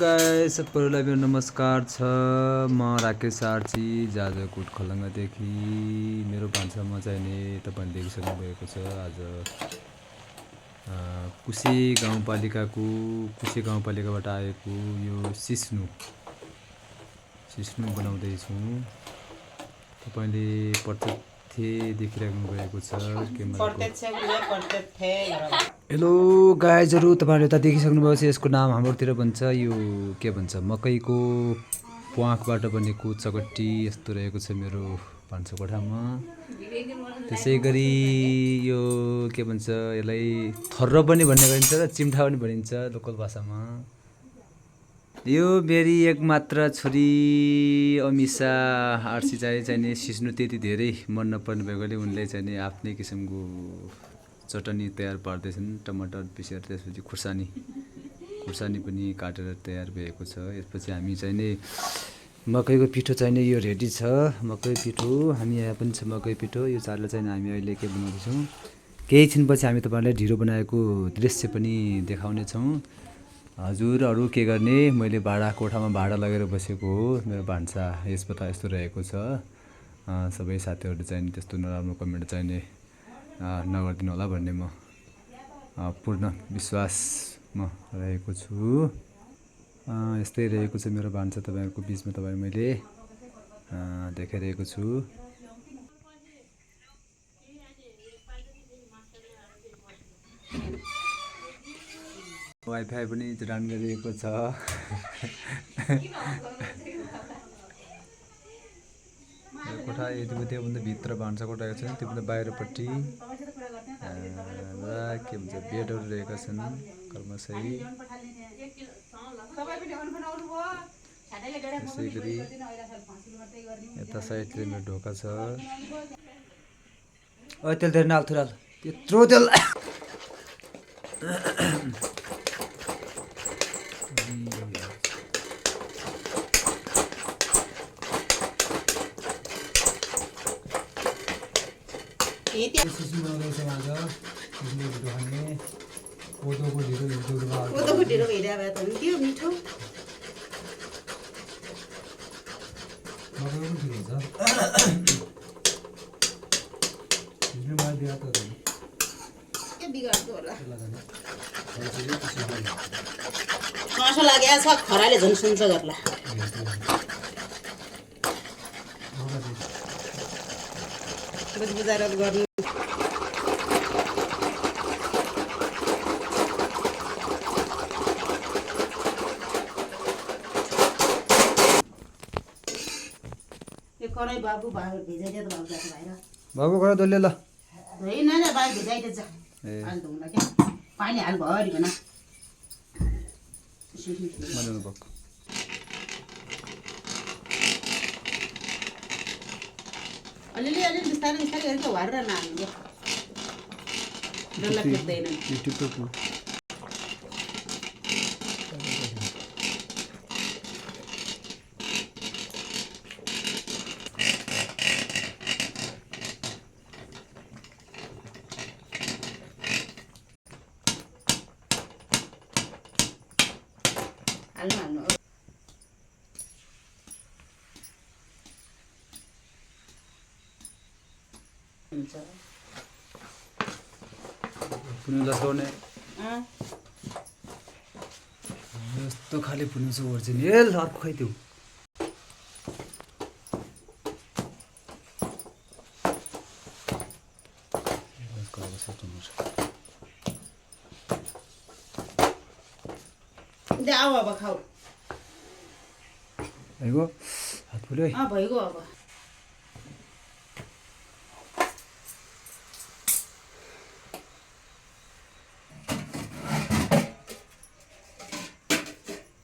Guys, सबैलाई मेरो नमस्कार छ। म राकेश आर्ची जाजरकोट खलङ्गादेखि। मेरो भान्सामा चाहिँ नि तपाईँले देखिसक्नु भएको छ। आज कुसे गाउँपालिकाबाट आएको यो सिस्नु बनाउँदैछु। तपाईँले प्रत्यक्ष देखिराख्नु भएको छ क्यामेराको। हेलो गाइजहरू, तपाईँहरूले त देखिसक्नु भएको छ। यसको नाम हाम्रोतिर भन्छ, यो के भन्छ, मकैको प्वाखबाट बनेको चकट्टी यस्तो रहेको छ मेरो भान्सा कोठामा। त्यसै गरी यो के भन्छ, यसलाई थर्र पनि भन्ने गरिन्छ र चिम्ठा पनि भनिन्छ लोकल भाषामा। यो मेरी एकमात्र छोरी अमिसा आर्सी चाहिँ नि सिस्नु त्यति धेरै मन नपर्ने भएकोले उनले चाहिँ नि आफ्नै किसिमको चटनी तयार पार्दैछन्। टमाटर पिसेर त्यसपछि खुर्सानी पनि काटेर तयार भएको छ। यसपछि हामी चाहिँ नि मकैको पिठो चाहिँ नि यो रेडी छ। मकै पिठो हामी यहाँ पनि छ। मकै पिठो यो चाडलाई चाहिँ हामी अहिले के बनाउँदैछौँ, केही छिनपछि हामी तपाईँहरूलाई ढिँडो बनाएको दृश्य पनि देखाउनेछौँ। हजुरहरू के गर्ने, मैले कोठामा भाडा लगेर बसेको हो। मेरो भान्सा यसबाट यस्तो रहेको छ। सबै साथीहरूले चाहिँ त्यस्तो नराम्रो कमेन्ट चाहिँ नि नगरिदिनु होला भन्ने म पूर्ण विश्वासमा रहेको छु। यस्तै रहेको छ मेरो भान्सा। तपाईँहरूको बिचमा मैले देखाइरहेको छु। वाइफाई पनि जडान गरिएको छ। कोठा त्योभन्दा भित्र भान्सा कोठा छ, त्योभन्दा बाहिरपट्टि के भन्छ बेडहरू रहेका छन् कर्मचारी। त्यसै गरी यता साइडतिर मेरो ढोका छ। तेल धेरै नाल थुराल त्यत्रो तेल कोदोको ढिँडो हेरे भए त हुन्थ्यो, मिठो। के बिगार्दो होला मासु लागेको छ, खराले झन् सुन्छ गर्ला। बुझाएर गर्नु कराई बाबु बाहिर भिजाइदियो त बाबु जाति बाहिर बाबु गएर दोल्ले ल होइन न बाहिर भिजाइदिएछ। हाल धुउँला क्या पानी हाल भरिकन अलिअलि बिस्तारै बिस्तारै गरेर भरेर नहाल्नु, डल्ला फेक्दैन। हाल्नु हुन्छ पुन्नु लसाउने यस्तो खाले पुन्नु छ ओरिजिनल। अर्को खै त्यो आऊ अब खाऊ भइगयो। हात फुल्यो है। भइगयो अब।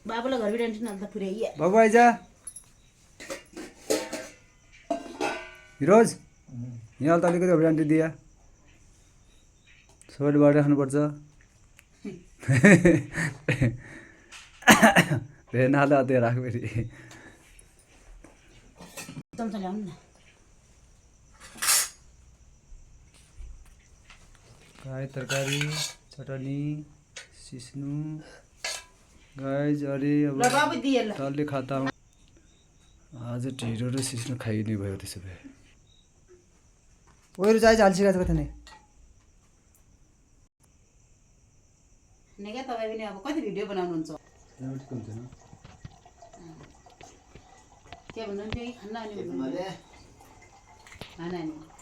बाबुलाई घर भित्र अन्त पुर्याइए। बाबु आइज। हिरोज यहाँ त अलिकति अभियान दिया सबैले बाटो खानुपर्छ। फेरि नाला अध्यय राख फेरि चम्चा ल्याउनु न। तरकारी चटनी सिस्नु गाइज अरे अब ल बाबु दिए ल डल्ले खातामा आज ढिँडो र सिस्नो खाइने भयो त्यसो भए ओहरू चाहिँ हाल्छिका छ कता नै नेगा तपाईँ पनि अब कति भिडियो बनाउनुहुन्छ के भन्नुहुन्थ्यो कि खाना अनि खाना नि